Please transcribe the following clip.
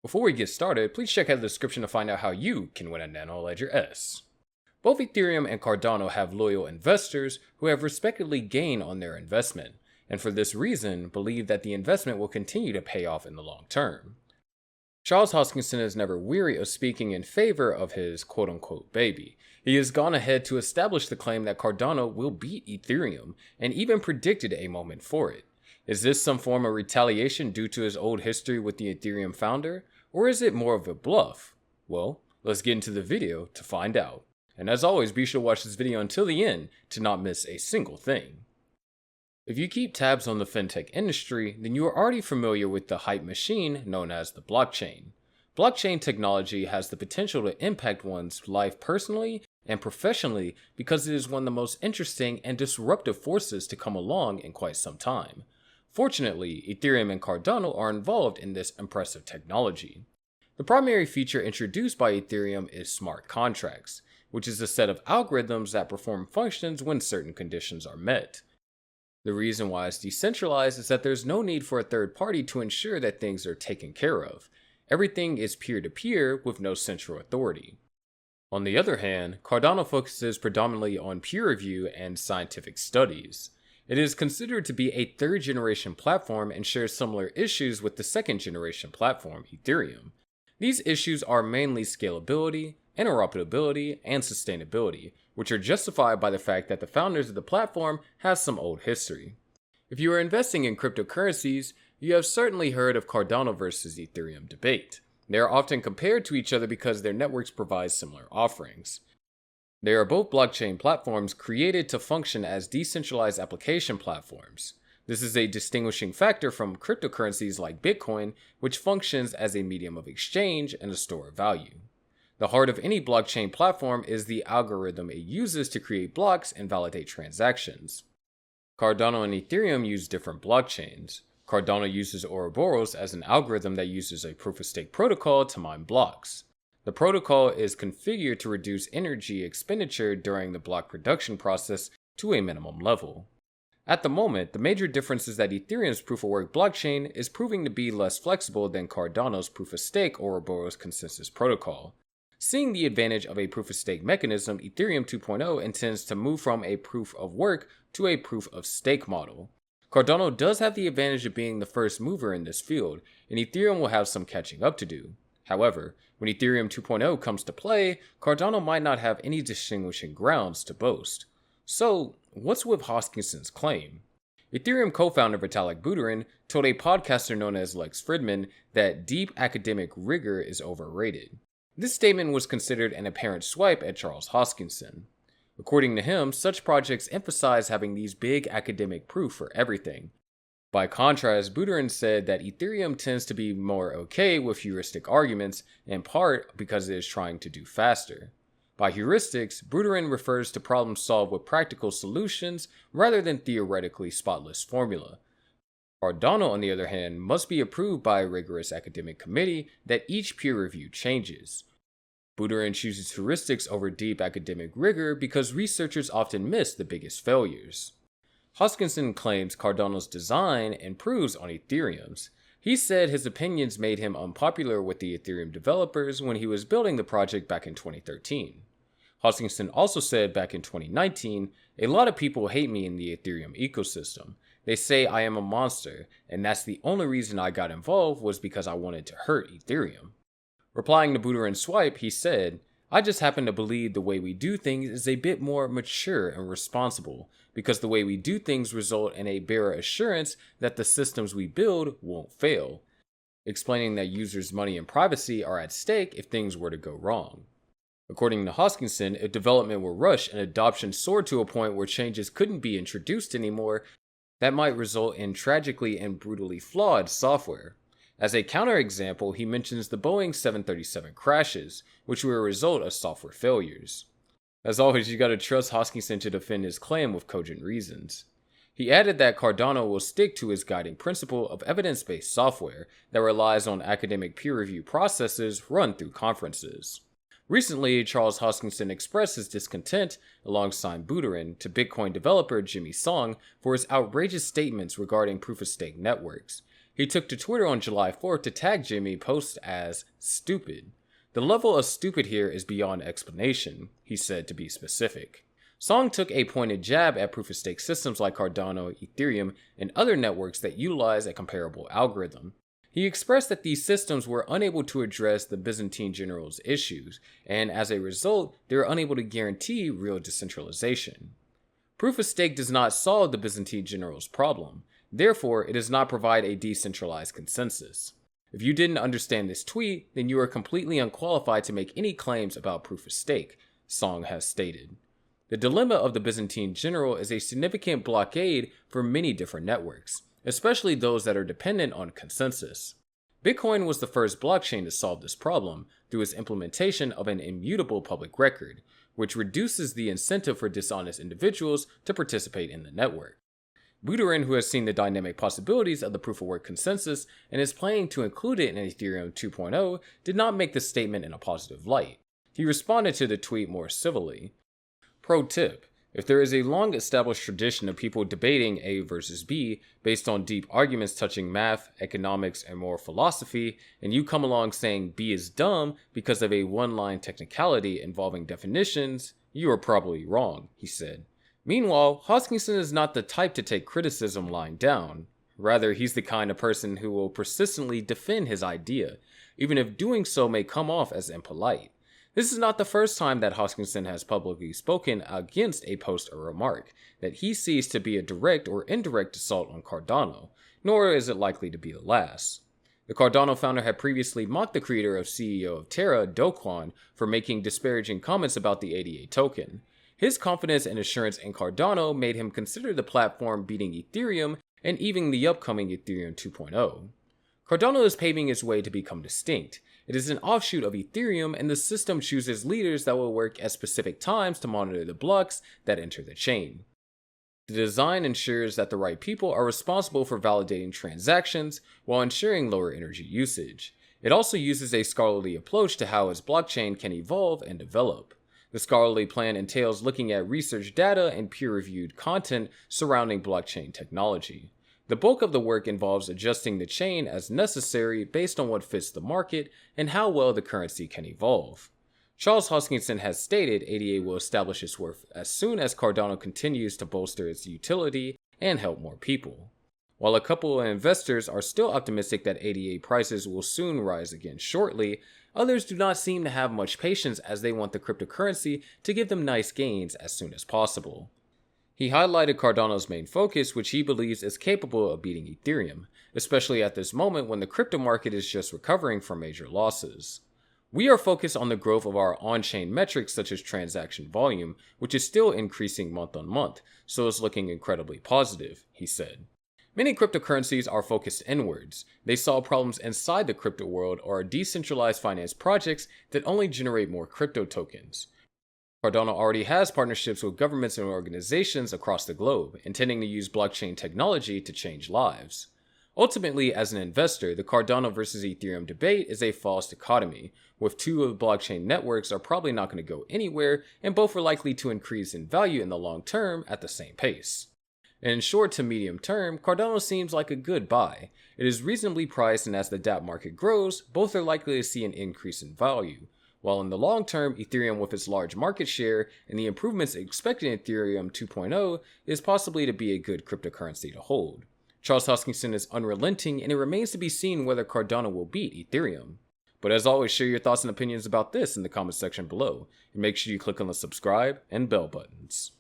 Before we get started, please check out the description to find out how you can win a Nano Ledger S. Both Ethereum and Cardano have loyal investors who have respectively gained on their investment, and for this reason believe that the investment will continue to pay off in the long term. Charles Hoskinson is never weary of speaking in favor of his quote-unquote baby. He has gone ahead to establish the claim that Cardano will beat Ethereum, and even predicted a moment for it. Is this some form of retaliation due to his old history with the Ethereum founder, or is it more of a bluff? Well, let's get into the video to find out. And as always, be sure to watch this video until the end to not miss a single thing. If you keep tabs on the fintech industry, then you are already familiar with the hype machine known as the blockchain. Blockchain technology has the potential to impact one's life personally and professionally because it is one of the most interesting and disruptive forces to come along in quite some time. Fortunately, Ethereum and Cardano are involved in this impressive technology. The primary feature introduced by Ethereum is smart contracts, which is a set of algorithms that perform functions when certain conditions are met. The reason why it's decentralized is that there's no need for a third party to ensure that things are taken care of. Everything is peer-to-peer with no central authority. On the other hand, Cardano focuses predominantly on peer review and scientific studies. It is considered to be a third-generation platform and shares similar issues with the second-generation platform, Ethereum. These issues are mainly scalability, interoperability, and sustainability, which are justified by the fact that the founders of the platform have some old history. If you are investing in cryptocurrencies, you have certainly heard of Cardano versus Ethereum debate. They are often compared to each other because their networks provide similar offerings. They are both blockchain platforms created to function as decentralized application platforms. This is a distinguishing factor from cryptocurrencies like Bitcoin, which functions as a medium of exchange and a store of value. The heart of any blockchain platform is the algorithm it uses to create blocks and validate transactions. Cardano and Ethereum use different blockchains. Cardano uses Ouroboros as an algorithm that uses a proof-of-stake protocol to mine blocks. The protocol is configured to reduce energy expenditure during the block production process to a minimum level. At the moment, the major difference is that Ethereum's proof-of-work blockchain is proving to be less flexible than Cardano's proof-of-stake Ouroboros consensus protocol. Seeing the advantage of a proof-of-stake mechanism, Ethereum 2.0 intends to move from a proof-of-work to a proof-of-stake model. Cardano does have the advantage of being the first mover in this field, and Ethereum will have some catching up to do. However, when Ethereum 2.0 comes to play, Cardano might not have any distinguishing grounds to boast. So, what's with Hoskinson's claim? Ethereum co-founder Vitalik Buterin told a podcaster known as Lex Fridman that deep academic rigor is overrated. This statement was considered an apparent swipe at Charles Hoskinson. According to him, such projects emphasize having these big academic proof for everything. By contrast, Buterin said that Ethereum tends to be more okay with heuristic arguments, in part because it is trying to do faster. By heuristics, Buterin refers to problems solved with practical solutions rather than theoretically spotless formula. Cardano, on the other hand, must be approved by a rigorous academic committee that each peer review changes. Buterin chooses heuristics over deep academic rigor because researchers often miss the biggest failures. Hoskinson claims Cardano's design improves on Ethereum's. He said his opinions made him unpopular with the Ethereum developers when he was building the project back in 2013. Hoskinson also said back in 2019, "A lot of people hate me in the Ethereum ecosystem. They say I am a monster, and that's the only reason I got involved was because I wanted to hurt Ethereum." Replying to Buterin's swipe, he said, "I just happen to believe the way we do things is a bit more mature and responsible, because the way we do things result in a bearer assurance that the systems we build won't fail," explaining that users' money and privacy are at stake if things were to go wrong. According to Hoskinson, if development were rushed and adoption soared to a point where changes couldn't be introduced anymore, that might result in tragically and brutally flawed software. As a counterexample, he mentions the Boeing 737 crashes, which were a result of software failures. As always, you gotta trust Hoskinson to defend his claim with cogent reasons. He added that Cardano will stick to his guiding principle of evidence-based software that relies on academic peer review processes run through conferences. Recently, Charles Hoskinson expressed his discontent, alongside Buterin, to Bitcoin developer Jimmy Song for his outrageous statements regarding proof-of-stake networks. He took to Twitter on July 4th to tag Jimmy post as stupid. The level of stupid here is beyond explanation, he said to be specific. Song took a pointed jab at proof-of-stake systems like Cardano, Ethereum, and other networks that utilize a comparable algorithm. He expressed that these systems were unable to address the Byzantine generals' issues, and as a result, they were unable to guarantee real decentralization. Proof-of-stake does not solve the Byzantine generals' problem. Therefore, it does not provide a decentralized consensus. If you didn't understand this tweet, then you are completely unqualified to make any claims about proof-of-stake, Song has stated. The dilemma of the Byzantine general is a significant blockade for many different networks, especially those that are dependent on consensus. Bitcoin was the first blockchain to solve this problem through its implementation of an immutable public record, which reduces the incentive for dishonest individuals to participate in the network. Buterin, who has seen the dynamic possibilities of the proof-of-work consensus and is planning to include it in Ethereum 2.0, did not make the statement in a positive light. He responded to the tweet more civilly. Pro tip: if there is a long-established tradition of people debating A versus B based on deep arguments touching math, economics, and moral philosophy, and you come along saying B is dumb because of a one-line technicality involving definitions, you are probably wrong, he said. Meanwhile, Hoskinson is not the type to take criticism lying down. Rather, he's the kind of person who will persistently defend his idea, even if doing so may come off as impolite. This is not the first time that Hoskinson has publicly spoken against a post or remark that he sees to be a direct or indirect assault on Cardano, nor is it likely to be the last. The Cardano founder had previously mocked the creator and CEO of Terra, Do Kwon, for making disparaging comments about the ADA token. His confidence and assurance in Cardano made him consider the platform beating Ethereum and even the upcoming Ethereum 2.0. Cardano is paving its way to become distinct. It is an offshoot of Ethereum, and the system chooses leaders that will work at specific times to monitor the blocks that enter the chain. The design ensures that the right people are responsible for validating transactions while ensuring lower energy usage. It also uses a scholarly approach to how its blockchain can evolve and develop. The scholarly plan entails looking at research data and peer-reviewed content surrounding blockchain technology. The bulk of the work involves adjusting the chain as necessary based on what fits the market and how well the currency can evolve. Charles Hoskinson has stated ADA will establish its worth as soon as Cardano continues to bolster its utility and help more people. While a couple of investors are still optimistic that ADA prices will soon rise again shortly, others do not seem to have much patience as they want the cryptocurrency to give them nice gains as soon as possible. He highlighted Cardano's main focus, which he believes is capable of beating Ethereum, especially at this moment when the crypto market is just recovering from major losses. We are focused on the growth of our on-chain metrics such as transaction volume, which is still increasing month on month, so it's looking incredibly positive, he said. Many cryptocurrencies are focused inwards. They solve problems inside the crypto world or are decentralized finance projects that only generate more crypto tokens. Cardano already has partnerships with governments and organizations across the globe, intending to use blockchain technology to change lives. Ultimately, as an investor, the Cardano versus Ethereum debate is a false dichotomy, with two of the blockchain networks are probably not going to go anywhere, and both are likely to increase in value in the long term at the same pace. In short to medium term, Cardano seems like a good buy. It is reasonably priced, and as the dApp market grows, both are likely to see an increase in value. While in the long term, Ethereum with its large market share and the improvements expected in Ethereum 2.0 is possibly to be a good cryptocurrency to hold. Charles Hoskinson is unrelenting, and it remains to be seen whether Cardano will beat Ethereum. But as always, share your thoughts and opinions about this in the comment section below, and make sure you click on the subscribe and bell buttons.